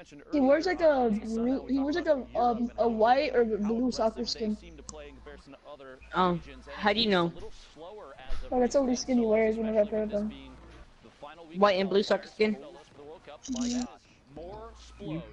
mentioned He earlier, wears like a somehow blue. we He talk wears like about Europe and a how white or how blue soccer aggressive they skin. seem to play in comparison to other Oh, regions, and how it's do you just a know? little slower as of Oh, that's the only recent. skin he So wears whenever I especially play with with this him. being the final week of White and blue soccer qualifiers for skin? the World Cup, my Yeah. gosh, more explodes.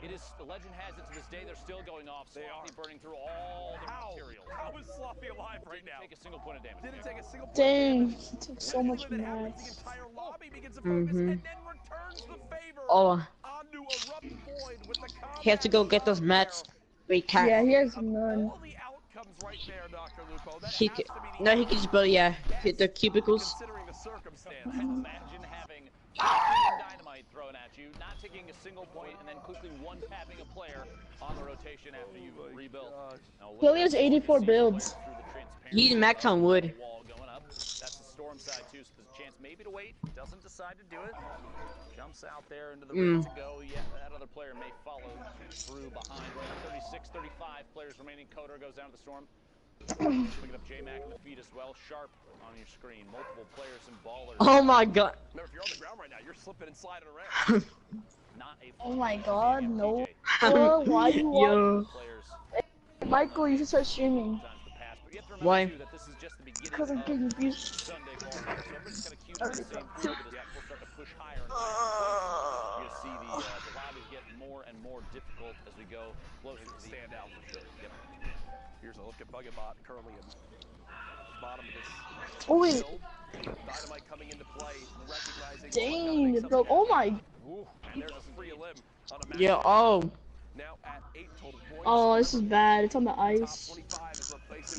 It is, the legend has it to this day, they're still going off. Sloppy burning through all their materials. How is Sloppy alive right Didn't now? take a single point of damage. Didn't take a single point of Dang, damage. he took so much When that happens, the max. entire lobby begins to focus and then returns the favor Oh, onto Erupt Void with the he has to combat go get shot those there. mats. Wait, cat. Yeah, he has Of none. all the outcomes right there, Dr. Lupo, that He has could, to be the no, he could just build, yeah, hit the best cubicles. considering the circumstance. Imagine having Team Dynamite thrown at you, not taking a single point, and then quickly one-tapping a player on the rotation after you rebuild. He only has 84 builds. He's max on wood. That's the Storm side too, so there's a chance maybe to wait. Doesn't decide to do it. Jumps out there into the ring to go. Yeah, that other player may follow through behind. 36, 35 players remaining. Coder goes down to the Storm. Picking up J-Mac in the feed as well. Sharp on your screen. Multiple players and ballers. Oh my god. Remember, if you're on the ground right now, you're slipping and sliding around. Not a Oh my god, no. Why you Yo. Hey, Michael, you should start streaming. Why? Because I'm getting abused. We'll start to push higher and higher. You'll see the lobbies get more and more difficult as we go closer to the stand out for sure. Yep. Here's a look at Bugabot currently in the bottom of this. Oh wait. Dynamite coming into play, recognizing. Dang, bro. Oh my. Ooh, and there's a free limb on a match. Yeah, oh. Now at 8 total points. Oh, this is bad. It's on the ice.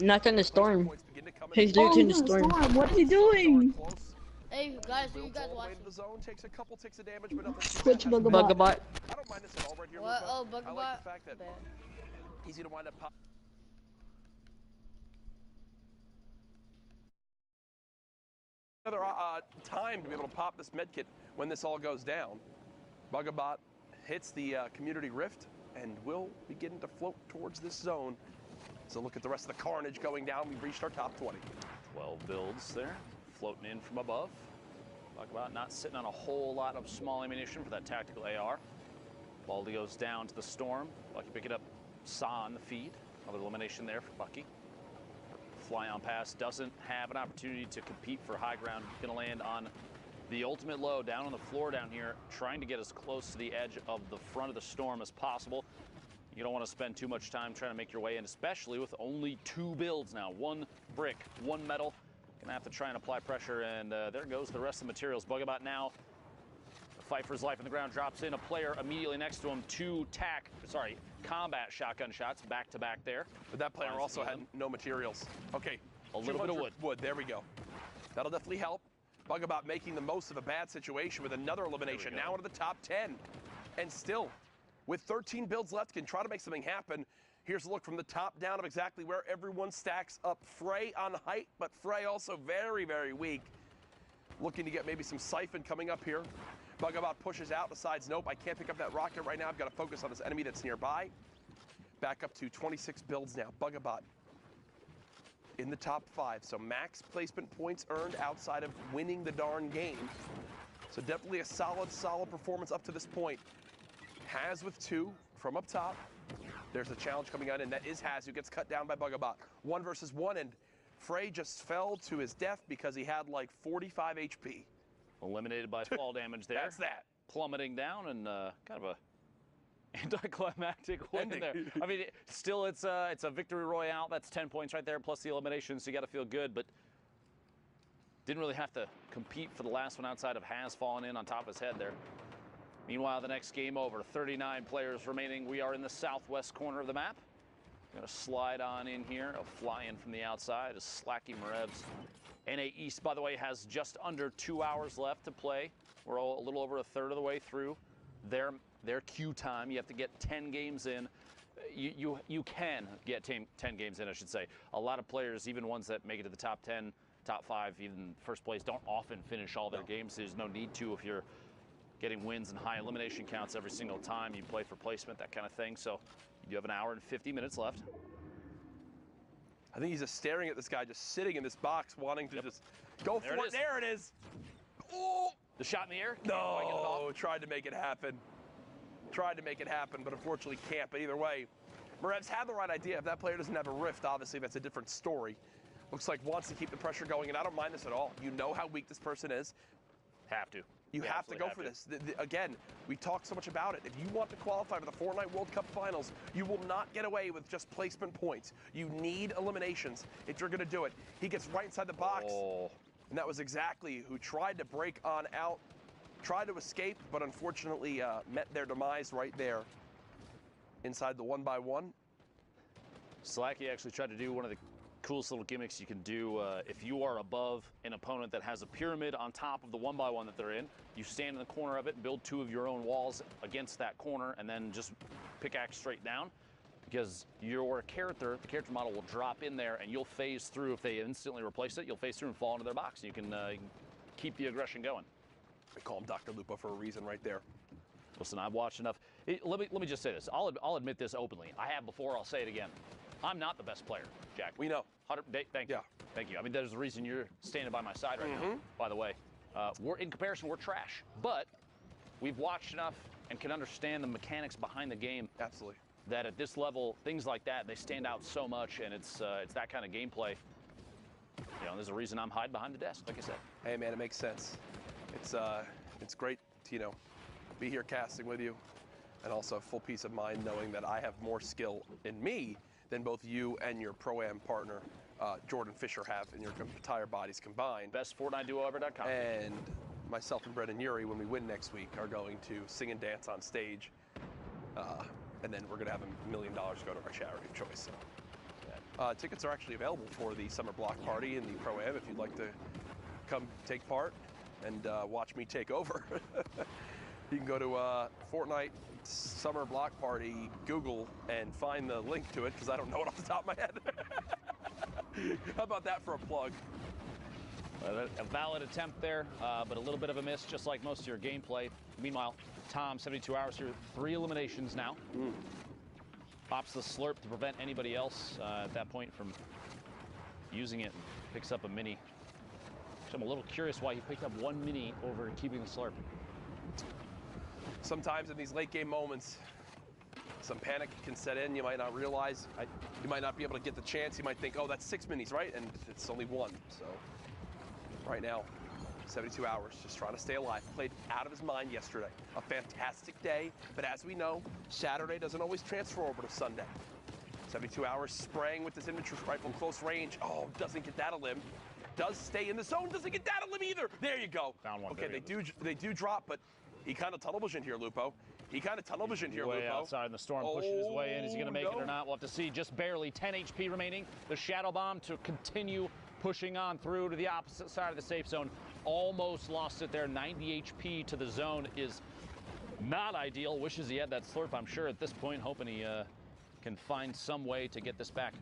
Not in the Storm. He's Oh, looting the he's in the Storm. storm. What is he doing? Hey guys, are you guys watching? The zone takes a couple ticks of damage, but nothing. Twitch Bugabot. Bugabot. I don't mind this at all right here. What? Lupo. Oh, Bugabot. I like the fact that Bad. easy to wind up pop. Another time to be able to pop this medkit when this all goes down. Bugabot hits the community rift and will begin to float towards this zone. So look at the rest of the carnage going down. We've reached our top 20. 12 builds there, floating in from above. Talk about not sitting on a whole lot of small ammunition for that tactical AR. Baldy goes down to the Storm. Bucky picking up Saw on the feed. Another elimination there for Bucky. Fly on pass doesn't have an opportunity to compete for high ground. Going to land on the ultimate low down on the floor down here, trying to get as close to the edge of the front of the Storm as possible. You don't want to spend too much time trying to make your way in, especially with only 2 builds now. 1 brick, 1 metal. Gonna have to try and apply pressure, and there goes the rest of the materials. Bugabot now, fight for his life on the ground, drops in a player immediately next to him. 2 combat shotgun shots back to back there. But that player also had no materials. Okay, a little bit of wood. There we go. That'll definitely help. Bugabot making the most of a bad situation with another elimination. Now into the top 10. And still, with 13 builds left, can try to make something happen. Here's a look from the top down of exactly where everyone stacks up. Frey on height, but Frey also very, very weak. Looking to get maybe some siphon coming up here. Bugabot pushes out, decides, nope, I can't pick up that rocket right now. I've got to focus on this enemy that's nearby. Back up to 26 builds now. Bugabot in the top 5. So max placement points earned outside of winning the darn game. So definitely a solid performance up to this point. Haz with 2 from up top. There's a challenge coming out, and that is Haz, who gets cut down by Bugabot. 1 versus 1, and Frey just fell to his death because he had like 45 HP. Eliminated by fall damage there. That's that. Plummeting down, and kind of a anticlimactic win there. I mean, still, it's a victory royale. That's 10 points right there, plus the elimination, so you got to feel good, but didn't really have to compete for the last one outside of Haz falling in on top of his head there. Meanwhile, the next game over, 39 players remaining. We are in the southwest corner of the map. Gonna slide on in here. A fly in from the outside is Slacky Marevs. NA East, by the way, has just under 2 hours left to play. We're a little over a third of the way through their queue time. You have to get 10 games in. You can get 10 games in, I should say. A lot of players, even ones that make it to the top 10, top 5, even first place, don't often finish all their games. There's no need to if you're getting wins and high elimination counts every single time you play for placement, that kind of thing. So you do have an hour and 50 minutes left. I think he's just staring at this guy just sitting in this box, wanting to just go for it. There it is. Oh! The shot in the air? No, tried to make it happen. tried to make it happen, but unfortunately can't. But either way, Marev's had the right idea. If that player doesn't have a rift, obviously that's a different story. Looks like wants to keep the pressure going, and I don't mind this at all. You know how weak this person is. Have to. You have to go for this. Again, we talked so much about it. If you want to qualify for the Fortnite World Cup Finals, you will not get away with just placement points. You need eliminations if you're going to do it. He gets right inside the box, and that was exactly who tried to break on out, tried to escape, but unfortunately met their demise right there inside the 1x1. Slacky actually tried to do one of the coolest little gimmicks you can do if you are above an opponent that has a pyramid on top of the 1x1 that they're in. You stand in the corner of it and build 2 of your own walls against that corner and then just pickaxe straight down, because your character, the character model, will drop in there and you'll phase through. If they instantly replace it, you'll phase through and fall into their box. You can keep the aggression going. They call him Dr. Lupo for a reason right there. Listen, I've watched enough. Let me just say this. I'll admit this openly. I have before. I'll say it again. I'm not the best player, Jack. We know. Thank you. Thank you. I mean, there's a reason you're standing by my side right now, by the way. In comparison, we're trash. But we've watched enough and can understand the mechanics behind the game. Absolutely. That at this level, things like that, they stand out so much, and it's that kind of gameplay. You know, there's a reason I'm hiding behind the desk, like I said. Hey, man, it makes sense. It's great to, you know, be here casting with you, and also full peace of mind knowing that I have more skill in me than both you and your Pro-Am partner, Jordan Fisher, have in your entire bodies combined. Best FortniteDuoEver.com. And myself and Brendan Urie, when we win next week, are going to sing and dance on stage. And then we're going to have $1 million go to our charity of choice. So. Tickets are actually available for the summer block party and the Pro-Am if you'd like to come take part and watch me take over. You can go to Fortnite Summer Block Party, Google, and find the link to it, because I don't know it off the top of my head. How about that for a plug? A valid attempt there, but a little bit of a miss, just like most of your gameplay. Meanwhile, Tom, 72 hours here, 3 eliminations now. Pops the slurp to prevent anybody else at that point from using it, and picks up a mini. So I'm a little curious why he picked up 1 mini over keeping the slurp. Sometimes in these late game moments, some panic can set in. You might not realize, you might not be able to get the chance. You might think, oh, that's 6 minis, right? And it's only 1. So right now, 72 hours, just trying to stay alive. Played out of his mind yesterday. A fantastic day, but as we know, Saturday doesn't always transfer over to Sunday. 72 hours spraying with this infantry rifle close range. Oh, doesn't get that a limb. Does stay in the zone, doesn't get that a limb either. There you go. Found one. Okay, they do drop, but he kind of tunnel visioned here, Lupo. He kind of tunnel visioned here, Way Lupo. outside, and the storm pushing his way in. Is he going to make it or not? We'll have to see. Just barely 10 HP remaining. The Shadow Bomb to continue pushing on through to the opposite side of the safe zone. Almost lost it there. 90 HP to the zone is not ideal. Wishes he had that slurp, I'm sure, at this point, hoping he can find some way to get this back.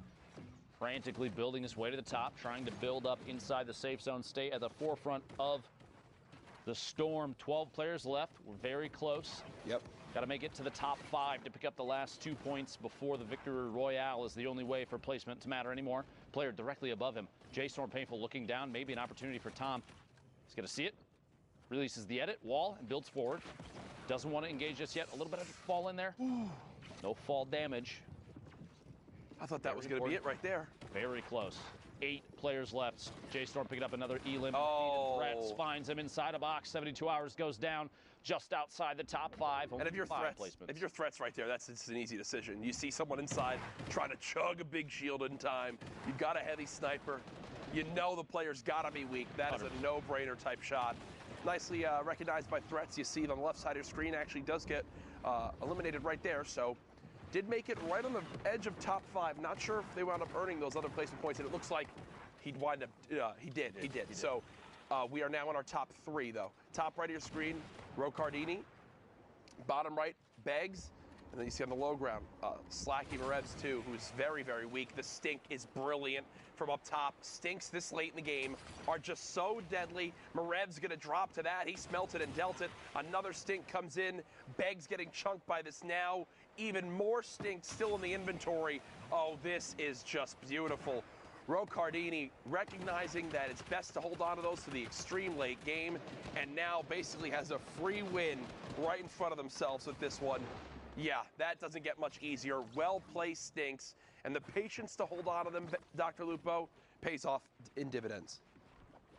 Frantically building his way to the top, trying to build up inside the safe zone, stay at the forefront of the storm. 12 players left. We're very close. Yep. Got to make it to the top 5 to pick up the last 2 points before the victory royale is the only way for placement to matter anymore. Player directly above him. J Storm Painful looking down. Maybe an opportunity for Tom. He's going to see it. Releases the edit wall and builds forward. Doesn't want to engage just yet. A little bit of fall in there. No fall damage. I thought that was going to be it right there. Very close. 8 players left. J Storm picking up another elim. Oh. Threats finds him inside a box. 72 hours goes down just outside the top 5. And if you're threats right there, it's an easy decision. You see someone inside trying to chug a big shield in time. You've got a heavy sniper. You know the player's got to be weak. That is a no-brainer type shot. Nicely recognized by threats. You see it on the left side of your screen. Actually does get eliminated right there. So did make it right on the edge of top 5. Not sure if they wound up earning those other placement points, and it looks like he'd wind up. He did. So we are now in our top 3, though. Top right of your screen, Rocardini. Bottom right, Beggs. And then you see on the low ground, Slacky Marevs too, who's very, very weak. The stink is brilliant from up top. Stinks this late in the game are just so deadly. Marev's gonna drop to that. He smelt it and dealt it. Another stink comes in. Beggs getting chunked by this now. Even more stink still in the inventory. Oh, this is just beautiful. Rocardini recognizing that it's best to hold on to those to the extreme late game, and now basically has a free win right in front of themselves with this one. Yeah, that doesn't get much easier. Well play stinks, and the patience to hold on to them, Dr. Lupo, pays off in dividends.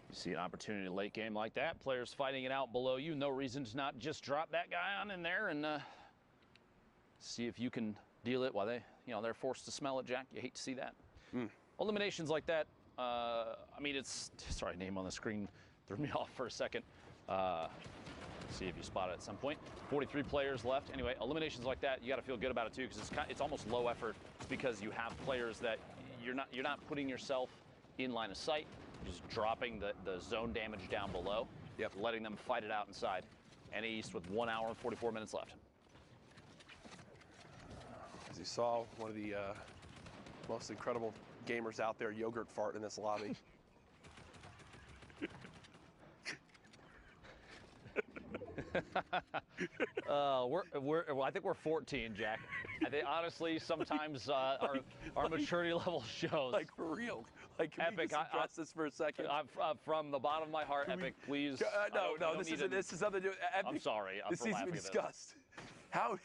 You see an opportunity late game like that, players fighting it out below you, no reason to not just drop that guy on in there and see if you can deal it while they're forced to smell it, Jack. You hate to see that. Eliminations like that, I mean, sorry, name on the screen threw me off for a second. See if you spot it at some point. 43 players left. Anyway, eliminations like that, you got to feel good about it too, because it's almost low effort. It's because you have players that you're not putting yourself in line of sight. You're just dropping the zone damage down below. Yep. Letting them fight it out inside. NA East with 1 hour and 44 minutes left. As you saw, one of the most incredible gamers out there, Yogurt Fart, in this lobby. I think we're 14, Jack. I think honestly, sometimes our maturity level shows. Like for real. Like, can Epic, you just address this for a second? From the bottom of my heart, Epic, please. This is nothing to do. Epic, I'm sorry. This needs to be discussed. How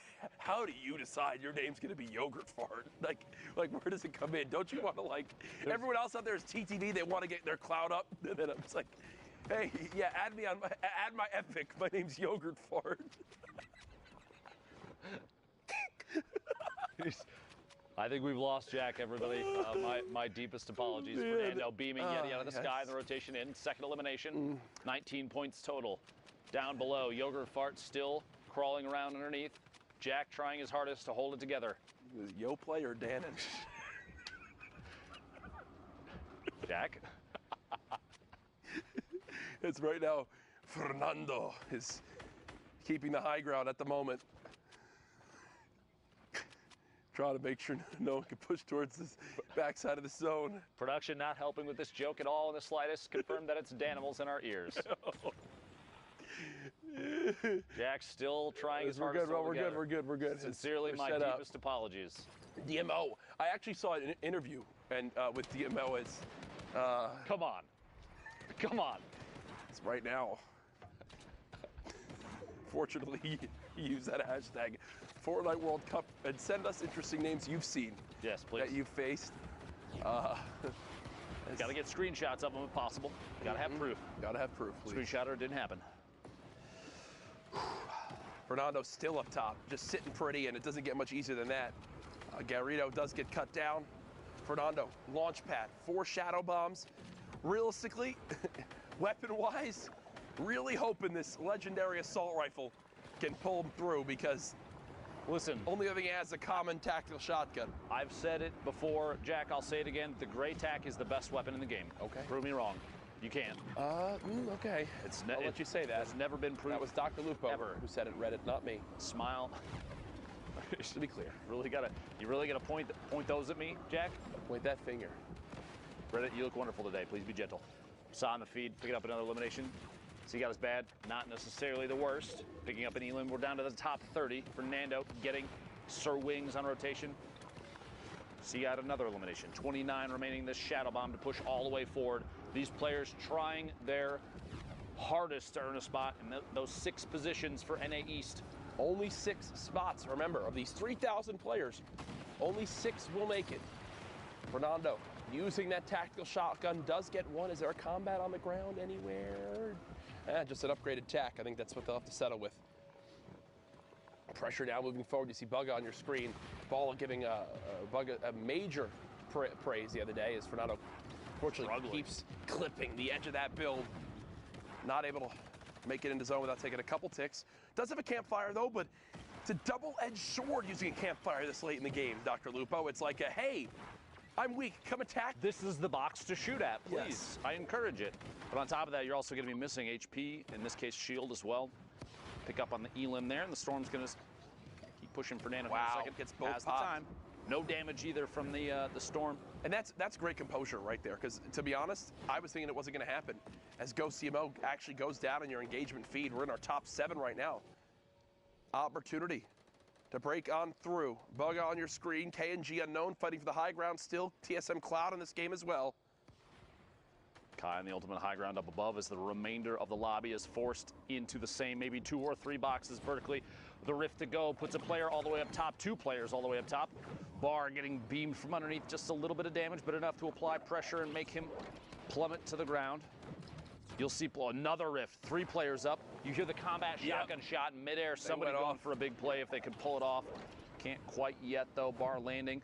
do you decide your name's gonna be Yogurt Fart? Like where does it come in? Don't you want to everyone else out there is TTV? They want to get their clout up, and then I'm just like, hey, yeah, add my Epic. My name's Yogurt Fart. I think we've lost Jack, everybody. My deepest apologies. Fernando beaming Yeti out of the sky in the rotation in. Second elimination. 19 points total. Down below, Yogurt Fart still crawling around underneath. Jack trying his hardest to hold it together. Yo play or Dannon? Jack? It's right now, Fernando is keeping the high ground at the moment. Trying to make sure no one can push towards this backside of the zone. Production not helping with this joke at all in the slightest. Confirmed that it's Danimals in our ears. Jack still trying his hardest. We're good. Sincerely, my deepest apologies. DMO. I actually saw an interview with DMO. Come on. It's right now. Fortunately, he used that hashtag Fortnite World Cup, and send us interesting names you've seen. Yes, please. That you've faced. Got to get screenshots of them if possible. Got to have proof. Got to have proof, please. Screenshot didn't happen. Fernando still up top, just sitting pretty, and it doesn't get much easier than that. Garrido does get cut down. Fernando, launch pad, 4 shadow bombs. Realistically, weapon-wise, really hoping this legendary assault rifle can pull him through, because listen, only other thing he has is a common tactical shotgun. I've said it before, Jack, I'll say it again. The gray tac is the best weapon in the game. Okay. Prove me wrong. You can't. Okay. I'll let you say that. It's never been proved. That was Dr. Lupo ever. Who said it, read it, not me. Smile. Just to be clear. You really gotta point those at me, Jack? Point that finger. Reddit, you look wonderful today. Please be gentle. Saw on the feed, picking up another elimination. So you got us bad, not necessarily the worst. Picking up an elim, we're down to the top 30. Fernando getting Sir Wings on rotation. So you got another elimination. 29 remaining, this shadow bomb to push all the way forward. These players trying their hardest to earn a spot in those 6 positions for NA East. Only 6 spots, remember, of these 3,000 players, only 6 will make it. Fernando using that tactical shotgun does get 1. Is there a combat on the ground anywhere? Just an upgraded tac. I think that's what they'll have to settle with. Pressure now moving forward. You see Bugga on your screen. Ball giving Bugga a major praise the other day as Fernando fortunately keeps clipping the edge of that build. Not able to make it into zone without taking a couple ticks. Does have a campfire though, but it's a double-edged sword using a campfire this late in the game, Dr. Lupo. It's like a, hey, I'm weak, come attack. This is the box to shoot at, please. Yes. I encourage it. But on top of that, you're also going to be missing HP, in this case shield as well. Pick up on the elim there, and the Storm's going to keep pushing Fernando for a second. Gets both has the time. No damage either from the Storm. And that's great composure right there, because to be honest, I was thinking it wasn't going to happen. As Ghost CMO actually goes down in your engagement feed, we're in our top 7 right now. Opportunity to break on through. Bugga on your screen, KNG unknown, fighting for the high ground still. TSM Cloud in this game as well. Kai on the ultimate high ground up above as the remainder of the lobby is forced into the same maybe 2 or 3 boxes vertically. The rift to go puts a player all the way up top, 2 players all the way up top. Bar getting beamed from underneath, just a little bit of damage, but enough to apply pressure and make him plummet to the ground. You'll see another rift, 3 players up. You hear the combat shotgun shot in midair. Somebody going for a big play if they can pull it off. Can't quite yet though. Bar landing.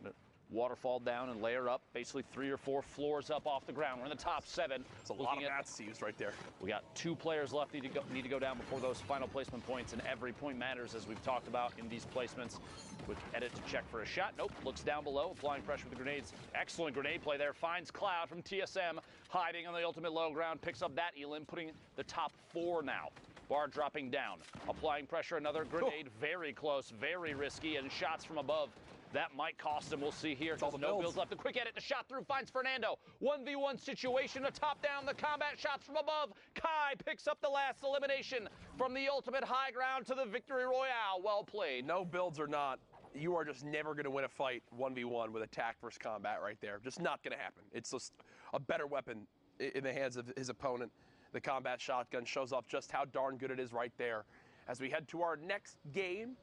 Gonna waterfall down and layer up. Basically 3 or 4 floors up off the ground. We're in the top 7. It's a lot of bats used right there. We got 2 players left need to go down before those final placement points, and every point matters as we've talked about in these placements. Quick edit to check for a shot. Nope, looks down below, applying pressure with the grenades. Excellent grenade play there. Finds Cloud from TSM, hiding on the ultimate low ground. Picks up that elim, putting the top 4 now. Bar dropping down, applying pressure. Another grenade, very close, very risky, and shots from above. That might cost him. We'll see here. All the no builds left. The quick edit, the shot through finds Fernando. 1v1 situation, a top down, the combat shots from above. Kai picks up the last elimination from the ultimate high ground to the victory royale. Well played. No builds or not, you are just never going to win a fight 1v1 with attack versus combat right there. Just not going to happen. It's just a better weapon in the hands of his opponent. The combat shotgun shows off just how darn good it is right there. As we head to our next game,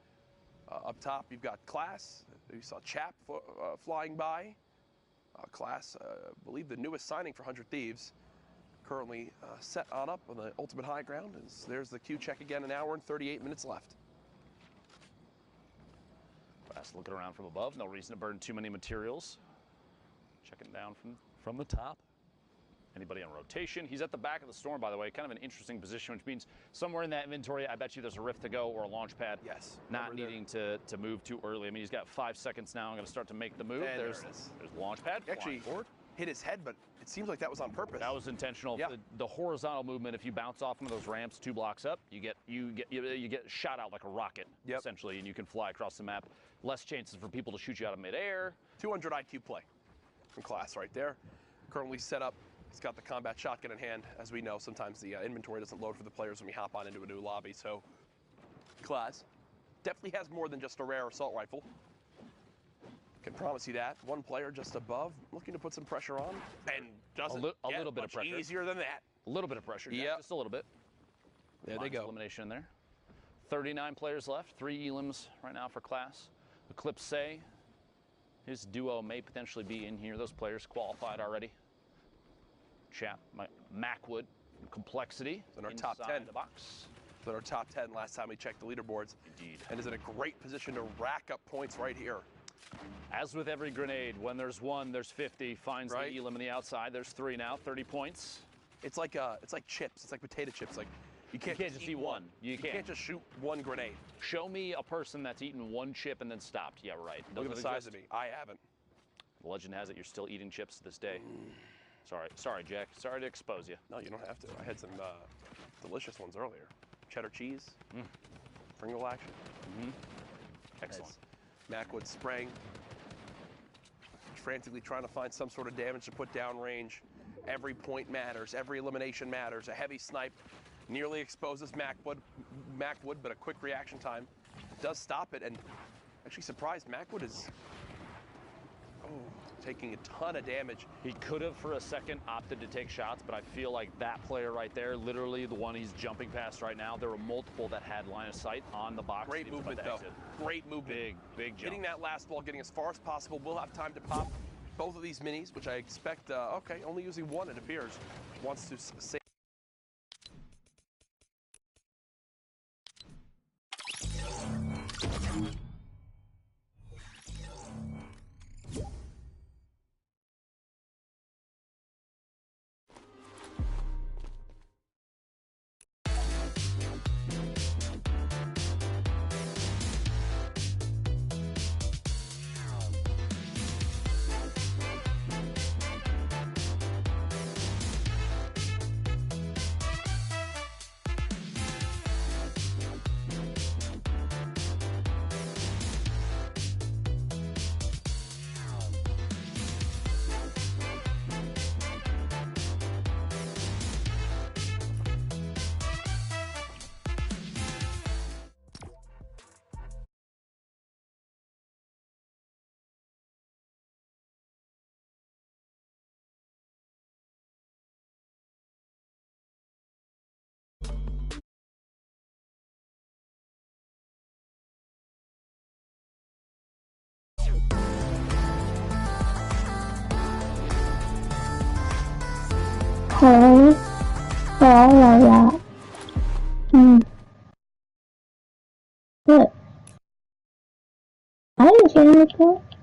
up top you've got Class. You saw Chap flying by. Class, I believe the newest signing for 100 Thieves. Currently set on up on the ultimate high ground. There's the Q check again, 1 hour and 38 minutes left. Class looking around from above. No reason to burn too many materials. Checking down from the top. Anybody on rotation? He's at the back of the storm, by the way. Kind of an interesting position, which means somewhere in that inventory, I bet you there's a rift to go or a launch pad. Yes. Not needing to move too early. I mean, he's got 5 seconds now. I'm going to start to make the move. And there's the launch pad. Actually hit his head, but it seems like that was on purpose. That was intentional. Yeah. The horizontal movement, if you bounce off one of those ramps 2 blocks up, you get shot out like a rocket, essentially, and you can fly across the map. Less chances for people to shoot you out of midair. 200 IQ play from Class right there. Currently set up. He's got the combat shotgun in hand. As we know, sometimes the inventory doesn't load for the players when we hop on into a new lobby. So Class definitely has more than just a rare assault rifle. Can promise you that. 1 player just above, looking to put some pressure on, and doesn't a little bit of much pressure. easier than that. A little bit of pressure, yeah, just a little bit. There they go. Elimination in there. 39 players left. 3 elims right now for Class. Eclipse, his duo may potentially be in here. Those players qualified already. Chap, Macwood, Complexity in our top 10. The box. In our top 10 last time we checked the leaderboards. Indeed. And is in a great position to rack up points right here. As with every grenade, when there's 1, there's 50. Finds the elim on the outside. There's 3 now, 30 points. It's like chips. It's like potato chips. Like you can't just eat one. You can't just shoot 1 grenade. Show me a person that's eaten 1 chip and then stopped. Yeah, right. Look at the size of me. I haven't. The legend has it you're still eating chips to this day. Sorry, Jack. Sorry to expose you. No, you don't have to. I had some delicious ones earlier. Cheddar cheese, Pringle action. Excellent. Macwood spraying. Frantically trying to find some sort of damage to put down range. Every point matters. Every elimination matters. A heavy snipe nearly exposes Macwood, but a quick reaction time does stop it. And actually surprised, Macwood is taking a ton of damage. He could have for a second opted to take shots, but I feel like that player right there, literally the one he's jumping past right now, there were multiple that had line of sight on the box. Great movement though. Great movement. Big jump. Hitting that last ball, getting as far as possible. We'll have time to pop both of these minis, which I expect, okay, only using 1 it appears. Wants to save. Oh, I like that. What? I didn't see anything.